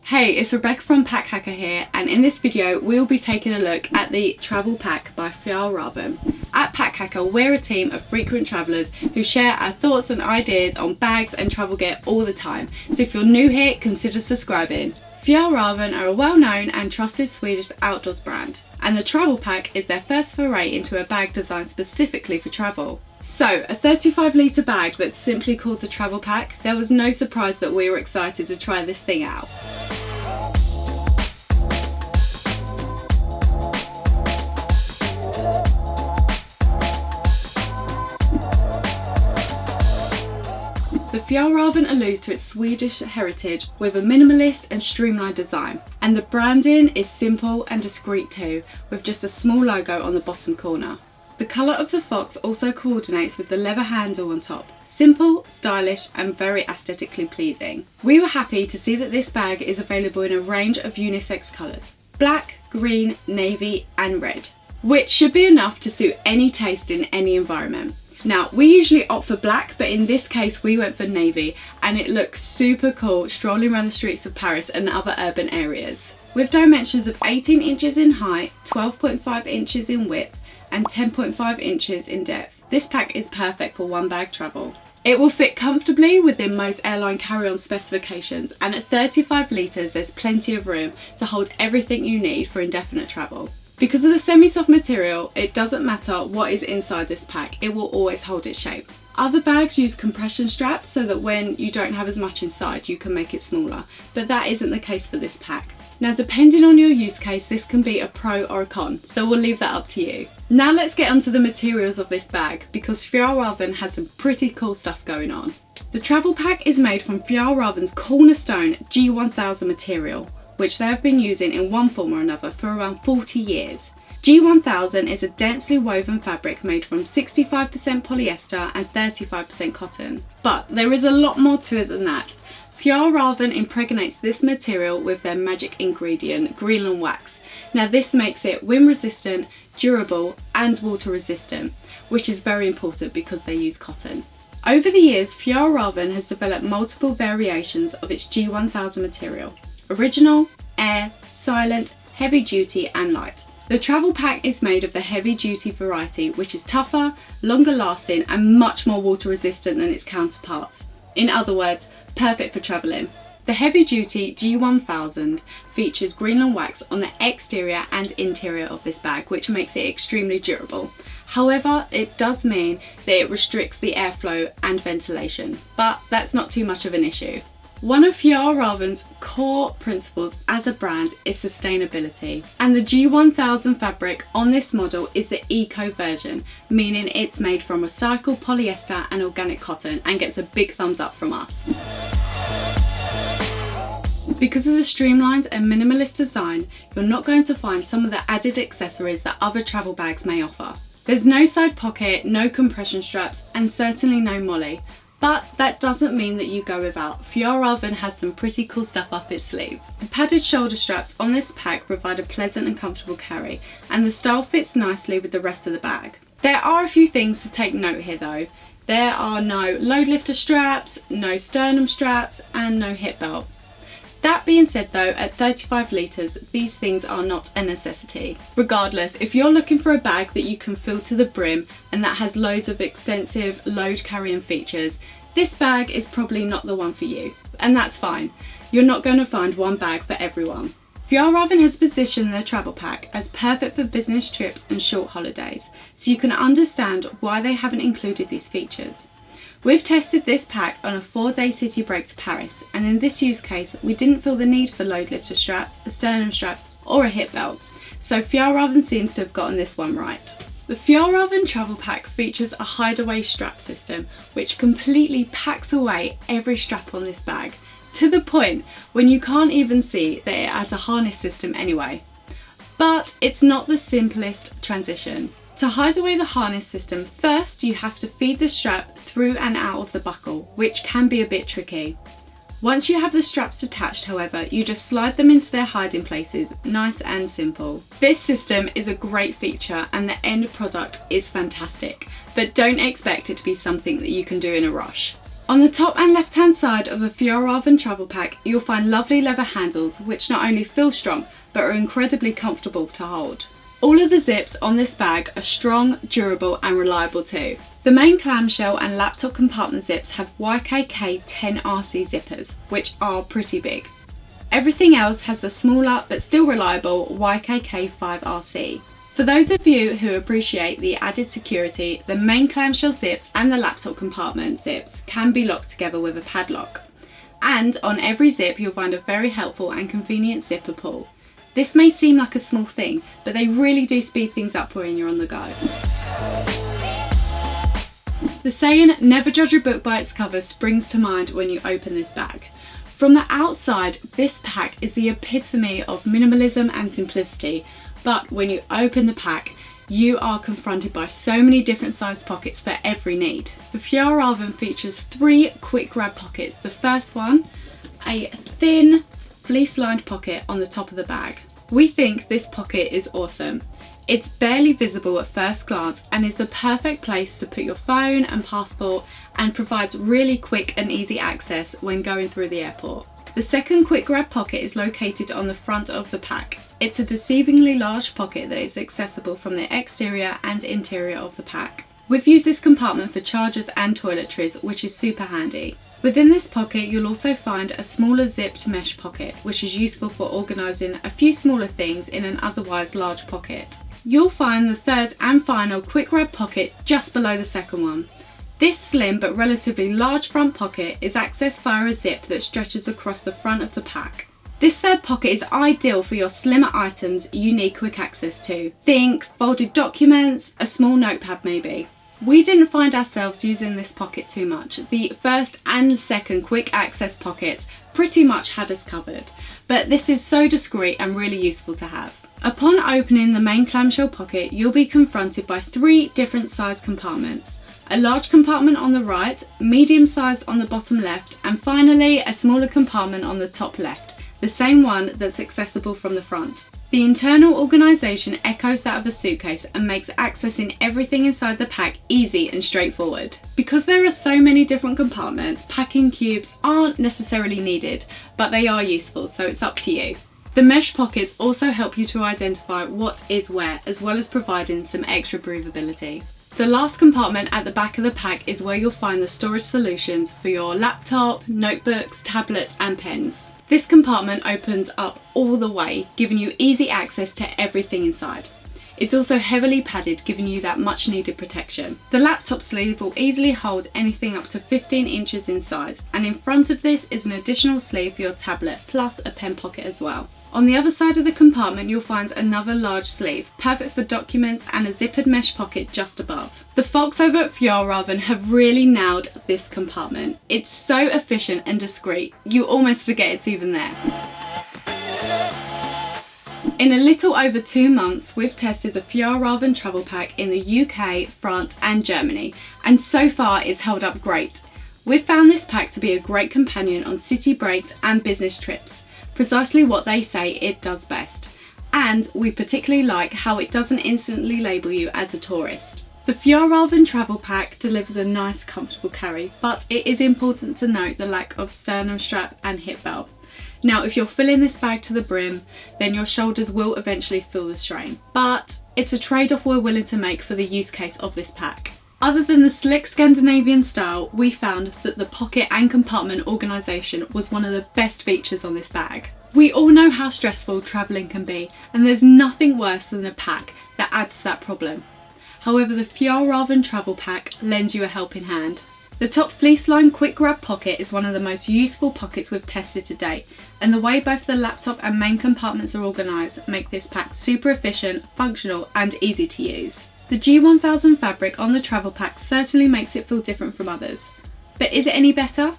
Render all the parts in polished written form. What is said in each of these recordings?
Hey, it's Rebecca from Pack Hacker here, and in this video we'll be taking a look at the Travel Pack by Fjallraven. At Pack Hacker, we're a team of frequent travellers who share our thoughts and ideas on bags and travel gear all the time, so if you're new here, consider subscribing. Fjallraven are a well-known and trusted Swedish outdoors brand, and the Travel Pack is their first foray into a bag designed specifically for travel. So, a 35-litre bag that's simply called the Travel Pack, there was no surprise that we were excited to try this thing out. The Fjallraven alludes to its Swedish heritage with a minimalist and streamlined design, and the branding is simple and discreet too, with just a small logo on the bottom corner. The colour of the fox also coordinates with the leather handle on top. Simple, stylish and very aesthetically pleasing. We were happy to see that this bag is available in a range of unisex colours: black, green, navy and red, which should be enough to suit any taste in any environment. Now, we usually opt for black, but in this case we went for navy, and it looks super cool strolling around the streets of Paris and other urban areas. With dimensions of 18 inches in height, 12.5 inches in width and 10.5 inches in depth, this pack is perfect for one bag travel. It will fit comfortably within most airline carry-on specifications, and at 35 litres there's plenty of room to hold everything you need for indefinite travel. Because of the semi-soft material, it doesn't matter what is inside this pack, it will always hold its shape. Other bags use compression straps so that when you don't have as much inside you can make it smaller, but that isn't the case for this pack. Now, depending on your use case, this can be a pro or a con, so we'll leave that up to you. Now let's get onto the materials of this bag, because Fjallraven had some pretty cool stuff going on. The Travel Pack is made from Fjallraven's cornerstone G1000 material, which they have been using in one form or another for around 40 years. G1000 is a densely woven fabric made from 65% polyester and 35% cotton. But there is a lot more to it than that. Fjallraven impregnates this material with their magic ingredient, Greenland wax. Now this makes it wind resistant, durable and water resistant, which is very important because they use cotton. Over the years, Fjallraven has developed multiple variations of its G1000 material: original, air, silent, heavy duty and light. The Travel Pack is made of the heavy duty variety, which is tougher, longer lasting and much more water resistant than its counterparts. In other words, perfect for travelling. The heavy duty G1000 features Greenland wax on the exterior and interior of this bag, which makes it extremely durable. However, it does mean that it restricts the airflow and ventilation, but that's not too much of an issue. One of Fjallraven's core principles as a brand is sustainability, and the G1000 fabric on this model is the eco version, meaning it's made from recycled polyester and organic cotton and gets a big thumbs up from us. Because of the streamlined and minimalist design, you're not going to find some of the added accessories that other travel bags may offer. There's no side pocket, no compression straps and certainly no molly. But that doesn't mean that you go without. Fjallraven has some pretty cool stuff up its sleeve. The padded shoulder straps on this pack provide a pleasant and comfortable carry, and the style fits nicely with the rest of the bag. There are a few things to take note here though. There are no load lifter straps, no sternum straps and no hip belt. That being said though, at 35 litres, these things are not a necessity. Regardless, if you're looking for a bag that you can fill to the brim and that has loads of extensive load carrying features, this bag is probably not the one for you, and that's fine. You're not going to find one bag for everyone. Fjallraven has positioned their Travel Pack as perfect for business trips and short holidays, so you can understand why they haven't included these features. We've tested this pack on a 4-day city break to Paris, and in this use case we didn't feel the need for load lifter straps, a sternum strap or a hip belt, so Fjallraven seems to have gotten this one right. The Fjallraven Travel Pack features a hideaway strap system which completely packs away every strap on this bag, to the point when you can't even see that it has a harness system anyway. But it's not the simplest transition. To hide away the harness system, first you have to feed the strap through and out of the buckle, which can be a bit tricky. Once you have the straps detached, however, you just slide them into their hiding places, nice and simple. This system is a great feature and the end product is fantastic, but don't expect it to be something that you can do in a rush. On the top and left hand side of the Fjallraven travel pack, you'll find lovely leather handles which not only feel strong but are incredibly comfortable to hold. All of the zips on this bag are strong, durable and reliable too. The main clamshell and laptop compartment zips have YKK 10RC zippers, which are pretty big. Everything else has the smaller but still reliable YKK 5RC. For those of you who appreciate the added security, the main clamshell zips and the laptop compartment zips can be locked together with a padlock. And on every zip you'll find a very helpful and convenient zipper pull. This may seem like a small thing, but they really do speed things up when you're on the go. The saying, never judge a book by its cover, springs to mind when you open this bag. From the outside, this pack is the epitome of minimalism and simplicity, but when you open the pack, you are confronted by so many different sized pockets for every need. The Fjallraven features 3 quick grab pockets. The first one, a thin fleece lined pocket on the top of the bag. We think this pocket is awesome. It's barely visible at first glance and is the perfect place to put your phone and passport, and provides really quick and easy access when going through the airport. The second quick grab pocket is located on the front of the pack. It's a deceivingly large pocket that is accessible from the exterior and interior of the pack. We've used this compartment for chargers and toiletries, which is super handy. Within this pocket you'll also find a smaller zipped mesh pocket, which is useful for organising a few smaller things in an otherwise large pocket. You'll find the third and final quick grab pocket just below the second one. This slim but relatively large front pocket is accessed via a zip that stretches across the front of the pack. This third pocket is ideal for your slimmer items you need quick access to. Think folded documents, a small notepad maybe. We didn't find ourselves using this pocket too much. The first and second quick access pockets pretty much had us covered, but this is so discreet and really useful to have. Upon opening the main clamshell pocket, you'll be confronted by 3 different size compartments. A large compartment on the right, medium sized on the bottom left, and finally a smaller compartment on the top left, the same one that's accessible from the front. The internal organisation echoes that of a suitcase and makes accessing everything inside the pack easy and straightforward. Because there are so many different compartments, packing cubes aren't necessarily needed, but they are useful, so it's up to you. The mesh pockets also help you to identify what is where, as well as providing some extra breathability. The last compartment at the back of the pack is where you'll find the storage solutions for your laptop, notebooks, tablets and pens. This compartment opens up all the way, giving you easy access to everything inside. It's also heavily padded, giving you that much needed protection. The laptop sleeve will easily hold anything up to 15 inches in size, and in front of this is an additional sleeve for your tablet, plus a pen pocket as well. On the other side of the compartment you'll find another large sleeve, perfect for documents, and a zippered mesh pocket just above. The folks over at Fjallraven have really nailed this compartment. It's so efficient and discreet, you almost forget it's even there. In a little over 2 months, we've tested the Fjallraven travel pack in the UK, France and Germany, and so far it's held up great. We've found this pack to be a great companion on city breaks and business trips. Precisely what they say it does best. And we particularly like how it doesn't instantly label you as a tourist. The Fjallraven travel pack delivers a nice comfortable carry, but it is important to note the lack of sternum strap and hip belt. Now if you're filling this bag to the brim, then your shoulders will eventually feel the strain, but it's a trade-off we're willing to make for the use case of this pack. Other than the slick Scandinavian style, we found that the pocket and compartment organisation was one of the best features on this bag. We all know how stressful travelling can be, and there's nothing worse than a pack that adds to that problem. However, the Fjallraven travel pack lends you a helping hand. The top fleece-lined quick grab pocket is one of the most useful pockets we've tested to date, and the way both the laptop and main compartments are organised make this pack super efficient, functional and easy to use. The G1000 fabric on the travel pack certainly makes it feel different from others. But is it any better?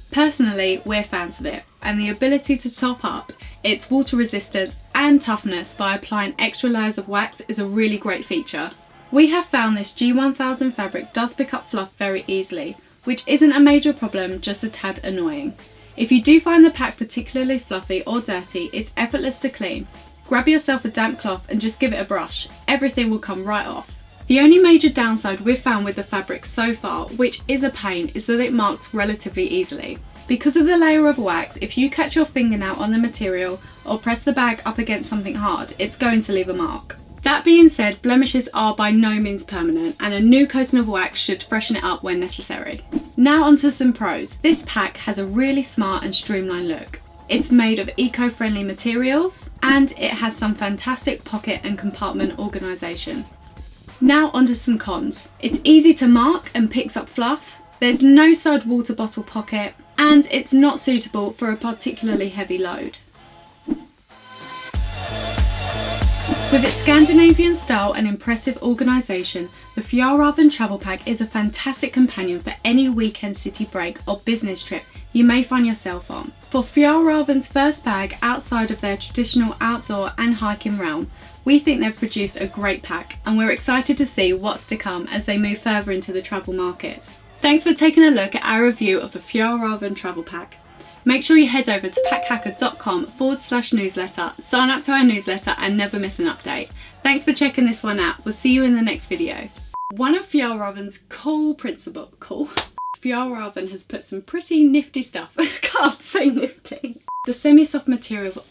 Personally, we're fans of it, and the ability to top up its water resistance and toughness by applying extra layers of wax is a really great feature. We have found this G1000 fabric does pick up fluff very easily, which isn't a major problem, just a tad annoying. If you do find the pack particularly fluffy or dirty, it's effortless to clean. Grab yourself a damp cloth and just give it a brush. Everything will come right off. The only major downside we've found with the fabric so far, which is a pain, is that it marks relatively easily. Because of the layer of wax, if you catch your fingernail on the material or press the bag up against something hard, it's going to leave a mark. That being said, blemishes are by no means permanent, and a new coating of wax should freshen it up when necessary. Now onto some pros. This pack has a really smart and streamlined look. It's made of eco-friendly materials, and it has some fantastic pocket and compartment organisation. Now onto some cons. It's easy to mark and picks up fluff. There's no side water bottle pocket, and it's not suitable for a particularly heavy load. With its Scandinavian style and impressive organisation, the Fjallraven travel pack is a fantastic companion for any weekend city break or business trip you may find yourself on. For Fjallraven's first bag outside of their traditional outdoor and hiking realm, we think they've produced a great pack, and we're excited to see what's to come as they move further into the travel market. Thanks for taking a look at our review of the Fjallraven travel pack. Make sure you head over to packhacker.com/newsletter, sign up to our newsletter and never miss an update. Thanks for checking this one out. We'll see you in the next video. One of Fjallraven's Fjallraven has put some pretty nifty stuff. I can't say nifty. The semi-soft material